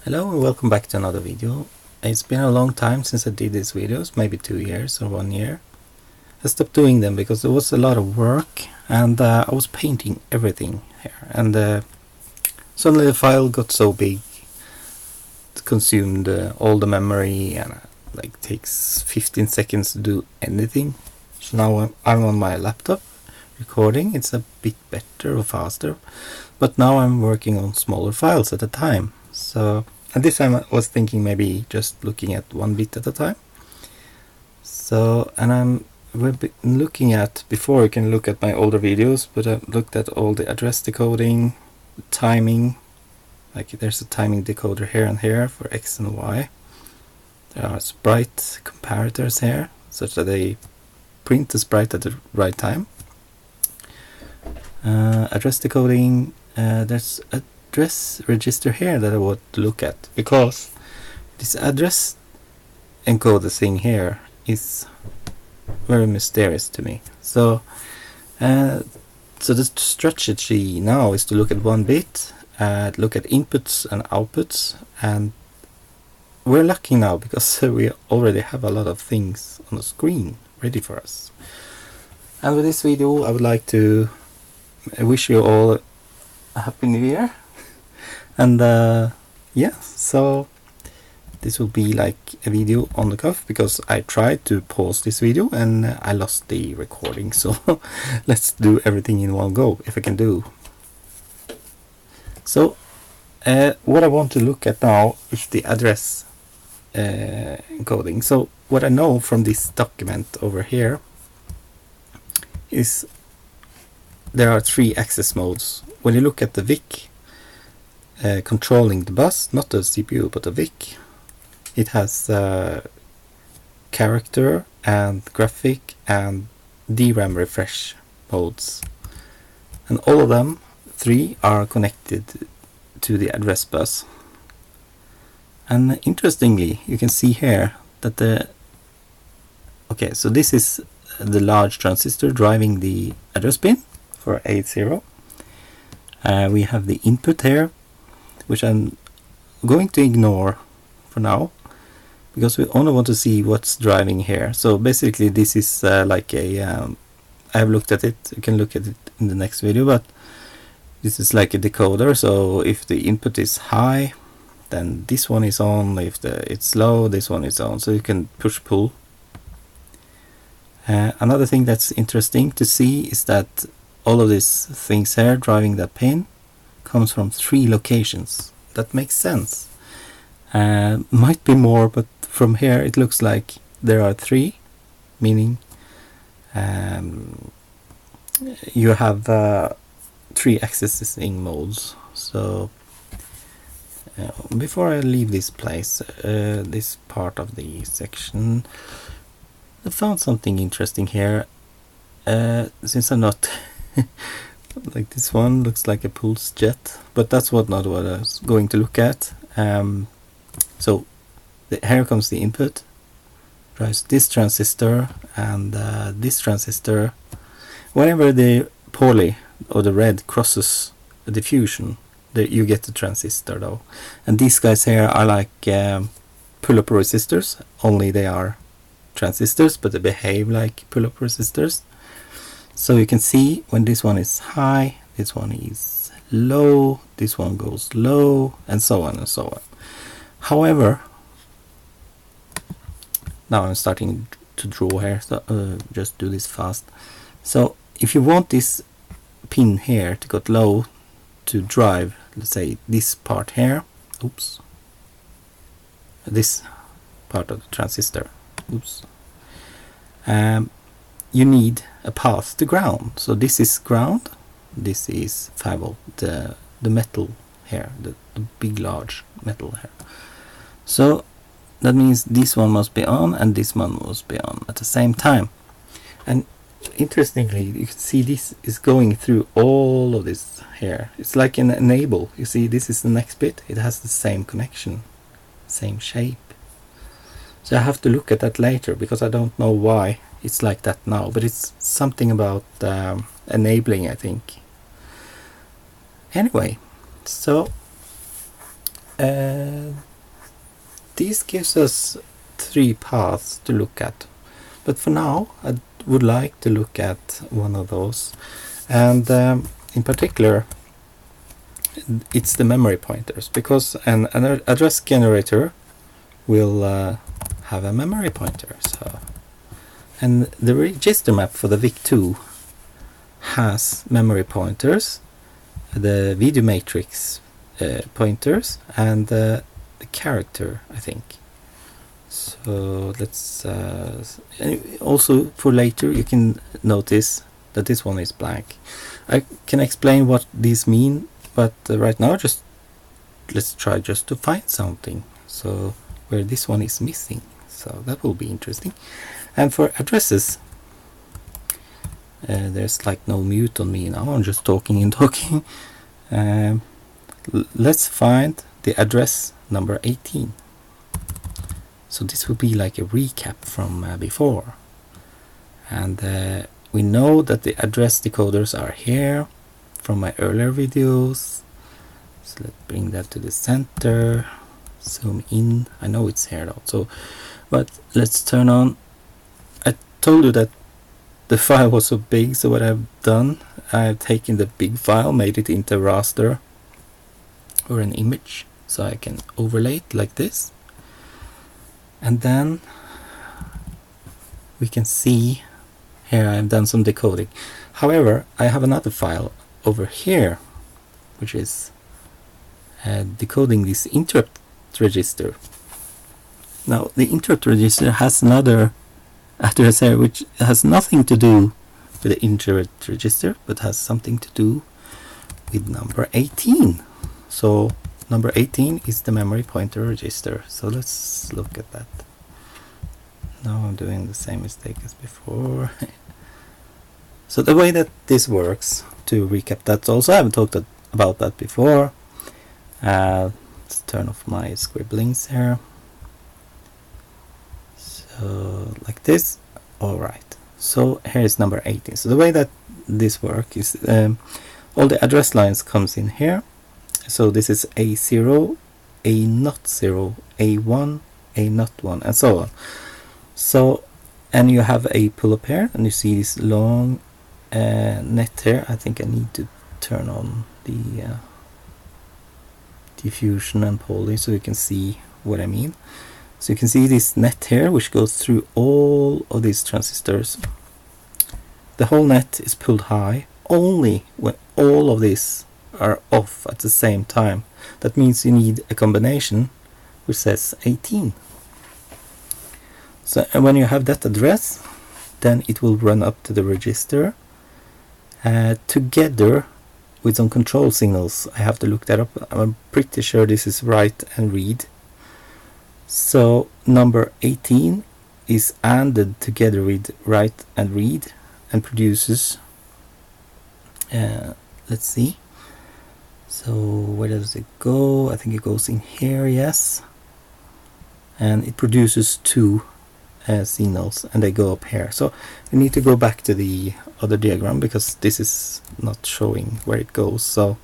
Hello and welcome back to another video. It's been a long time since I did these videos, maybe 2 years or 1 year. I stopped doing them because there was a lot of work and I was painting everything here, and suddenly the file got so big it consumed all the memory, and like takes 15 seconds to do anything. So now I'm on my laptop recording. It's a bit better or faster, but now I'm working on smaller files at a time. So, and this time I was thinking maybe just looking at one bit at a time. So, and we've been looking at, before you can look at my older videos, but I've looked at all the address decoding, timing, like there's a timing decoder here and here for X and Y. There are sprite comparators here, such that they print the sprite at the right time. Address decoding, there's a address register here that I want to look at, because this address encoder thing here is very mysterious to me. So the strategy now is to look at one bit, look at inputs and outputs, and we're lucky now because we already have a lot of things on the screen ready for us. And with this video I would like to wish you all a happy new year. And yeah, so this will be like a video on the cuff, because I tried to pause this video and I lost the recording. So let's do everything in one go, if I can do. So what I want to look at now is the address encoding. So what I know from this document over here is there are 3 access modes. When you look at the VIC, controlling the bus, not the CPU but the VIC, it has character and graphic and DRAM refresh modes, and all of them 3 are connected to the address bus. And interestingly, you can see here that so this is the large transistor driving the address pin for 80. We have the input here, which I'm going to ignore for now, because we only want to see what's driving here. So basically this is like a I have looked at it, you can look at it in the next video, but this is like a decoder. So if the input is high, then this one is on. If it's low, this one is on. So you can push pull. Another thing that's interesting to see is that all of these things here driving that pin comes from 3 locations. That makes sense. Might be more, but from here it looks like there are 3, meaning you have 3 accessing modes. So before I leave this place, this part of the section, I found something interesting here. Since I'm not like, this one looks like a pulse jet, but that's not what I was going to look at. So here comes the input, drives this transistor and this transistor. Whenever the poly or the red crosses the diffusion, you get the transistor though. And these guys here are like pull-up resistors, only they are transistors, but they behave like pull-up resistors. So you can see when this one is high, this one is low, this one goes low, and so on and so on. However, now I'm starting to draw here, so just do this fast. So if you want this pin here to go low to drive, let's say this part here, oops, this part of the transistor, oops, you need a path to ground. So this is ground, this is 5 volt, the metal here, the big large metal here. So that means this one must be on and this one must be on at the same time. And interestingly, you can see this is going through all of this here. It's like an enable. You see, this is the next bit, it has the same connection, same shape. So I have to look at that later, because I don't know why it's like that now, but it's something about enabling, I think. Anyway, so This gives us 3 paths to look at, but for now I would like to look at one of those, and in particular it's the memory pointers, because an address generator will have a memory pointer. So, and the register map for the VIC-2 has memory pointers, the video matrix pointers, and the character, I think. So let's and also for later you can notice that this one is blank. I can explain what these mean, but right now let's try just to find something, so where this one is missing, so that will be interesting. And for addresses, there's like no mute on me now, I'm just talking and talking. Let's find the address number 18. So this will be like a recap from before, and we know that the address decoders are here from my earlier videos. So let's bring that to the center, zoom in. I know it's here though, so but let's turn on. I told you that the file was so big, so what I've done, I've taken the big file, made it into a raster or an image, so I can overlay it like this, and then we can see here I've done some decoding. However, I have another file over here which is decoding this interrupt register. Now the interrupt register has another address here which has nothing to do with the interrupt register, but has something to do with number 18. So number 18 is the memory pointer register. So let's look at that. Now I'm doing the same mistake as before. So the way that this works, to recap that also, I haven't talked about that before. Let's turn off my scribblings here. So like this. Alright, so here is number 18. So the way that this works is all the address lines comes in here. So this is A0, A0, A1, A01, and so on. So, and you have a pull-up here, and you see this long net here. I think I need to turn on the diffusion and poly so you can see what I mean. So you can see this net here which goes through all of these transistors. The whole net is pulled high only when all of these are off at the same time. That means you need a combination which says 18. So and when you have that address, then it will run up to the register together with some control signals. I have to look that up. I'm pretty sure this is write and read. So number 18 is ANDed together with write and read and produces, let's see, so where does it go? I think it goes in here, yes, and it produces 2 signals, and they go up here. So we need to go back to the other diagram because this is not showing where it goes. So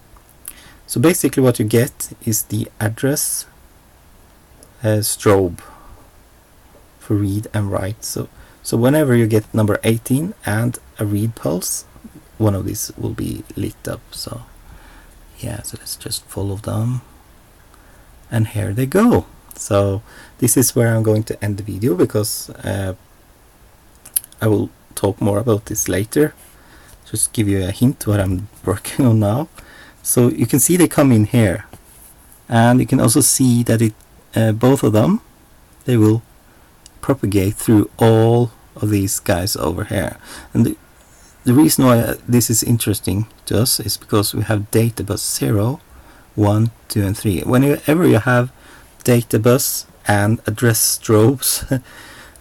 basically what you get is the address strobe for read and write. So whenever you get number 18 and a read pulse, one of these will be lit up. So yeah, so let's just follow them, and here they go. So this is where I'm going to end the video, because I will talk more about this later. Just give you a hint what I'm working on now. So you can see they come in here, and you can also see that it both of them, they will propagate through all of these guys over here. And the reason why this is interesting to us is because we have data bus 0, 1, 2 and 3. Whenever you have data bus and address strobes,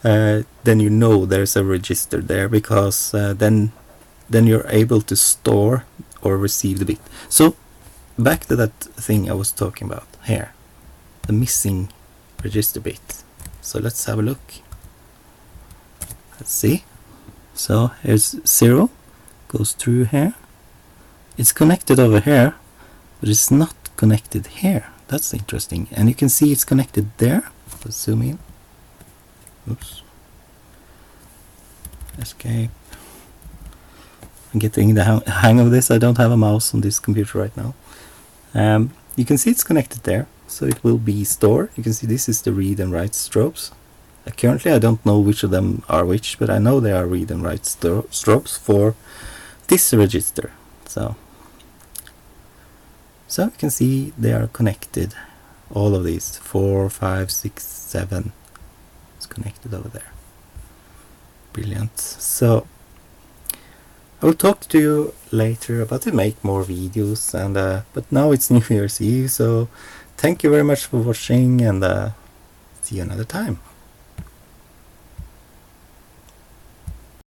then you know there's a register there, because then you're able to store or receive the bit. So back to that thing I was talking about here, the missing register bit. So let's have a look. Let's see. So here's 0, goes through here. It's connected over here, but it's not connected here that's interesting. And you can see it's connected there. Let's zoom in. Oops. Escape. I'm getting the hang of this. I don't have a mouse on this computer right now. You can see it's connected there, so it will be stored. You can see this is the read and write strobes. Currently I don't know which of them are which, but I know they are read and write strobes for this register. So you can see they are connected. All of these 4, 5, 6, 7 is connected over there. Brilliant. So I will talk to you later about to make more videos, and but now it's New Year's Eve, so thank you very much for watching, and see you another time.